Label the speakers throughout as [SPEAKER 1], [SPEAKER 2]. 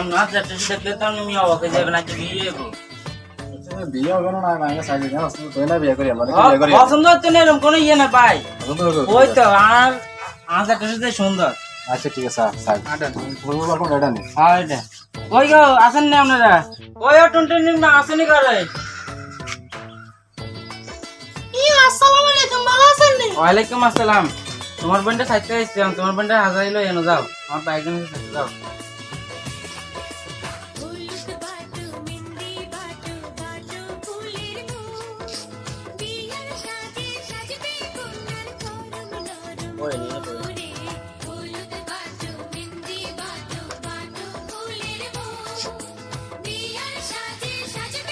[SPEAKER 1] আমরা যেটা দেখলে তো আমি অবাক হয়ে যাবে না যে বিয়ে গো
[SPEAKER 2] বিয়ে হবে না না সাইজে না তুই না বিয়ে করি আমরা বিয়ে করি
[SPEAKER 1] পছন্দ হচ্ছে না এরকম কোনো ইয়ে না ভাই ওই তো আর আজাটা সাথে সুন্দর
[SPEAKER 2] আচ্ছা ঠিক আছে স্যার বলবো কোন এটা নেই
[SPEAKER 1] হ্যাঁ এটা ওই গো আসেন না আপনারা ওই টুনটুনি না আসেনি করে
[SPEAKER 3] আসসালামু আলাইকুম ভালো আছেন নি
[SPEAKER 1] ওয়ালাইকুম আসসালাম তোমার বোনটা সাইতে এসেছিলাম তোমার বোনটা হাজাইলো এনে যাও আমার বাইকের নিচে সাইতে যাও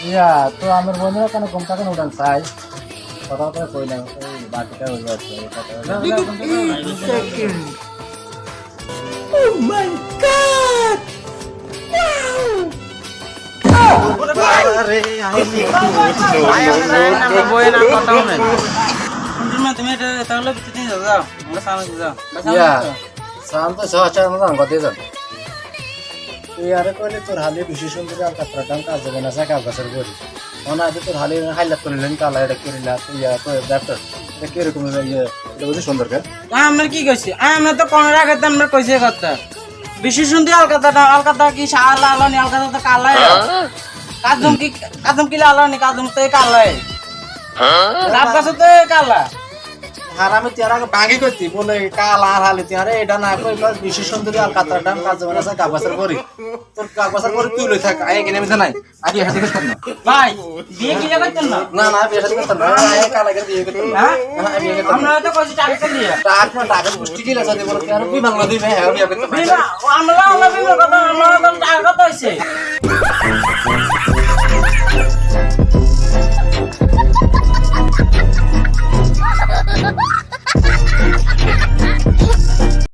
[SPEAKER 2] ইয়া তো আমার বন্ধুরা কেন কম টাকা উঠান চাই কথা কথা কই না ওই বাকিটা হয়ে যাচ্ছে
[SPEAKER 3] ও মাই গড
[SPEAKER 2] আরে
[SPEAKER 1] আমরা বই না কথা হবে টুনটুনি তুমি এটা তাহলে ভিতরে যাও যাও আমরা সামনে যাও
[SPEAKER 2] ইয়া শান্ত সহজা না গতে যান তুই আরে কইলে তোর হালে বেশি সুন্দর আর কাতরা দাম কাজ হবে না সাকা বছর করি ওনা আজ তোর হালে হাইলাইট করিলেন কালা এটা করিলা তুই ইয়া তো ডাক্তার এটা কি রকম ইয়ে এটা বুঝি সুন্দর কে
[SPEAKER 1] আমরা কি কইছি আমরা তো কোন রাখে আমরা কইছি কথা বেশি সুন্দর আলকাতা কি শালা আলানি আলকাতা তো কালাই কাজম কি আলানি কাজম তো কালাই লাভ গাছ তো কালা
[SPEAKER 2] হারামে তেরা ভাঙি করতি বলে কালা আর হালে তেরা এটা না কই প্লাস বেশি সুন্দরী আর কাতরা দাম কাজ হবে না সাকা বছর করি তোর কাগজের করে তুই লই থাক আয় কিনে মিছে নাই আগে হাতে করতে না
[SPEAKER 1] ভাই বিয়ে কি করতেন না
[SPEAKER 2] না না বিয়ে শাদী করতে না আয় কালা করে বিয়ে করতে না
[SPEAKER 1] হ্যাঁ
[SPEAKER 2] না বিয়ে করতে
[SPEAKER 1] আমরা তো কইছি টাকা দিয়ে
[SPEAKER 2] টাকা না টাকা পুষ্টি কি লাগা দিব আর তুই বাংলা দিবে হ্যাঁ বিয়ে করতে
[SPEAKER 1] বিনা আমরা বিনা কথা আমরা তো টাকা কত হইছে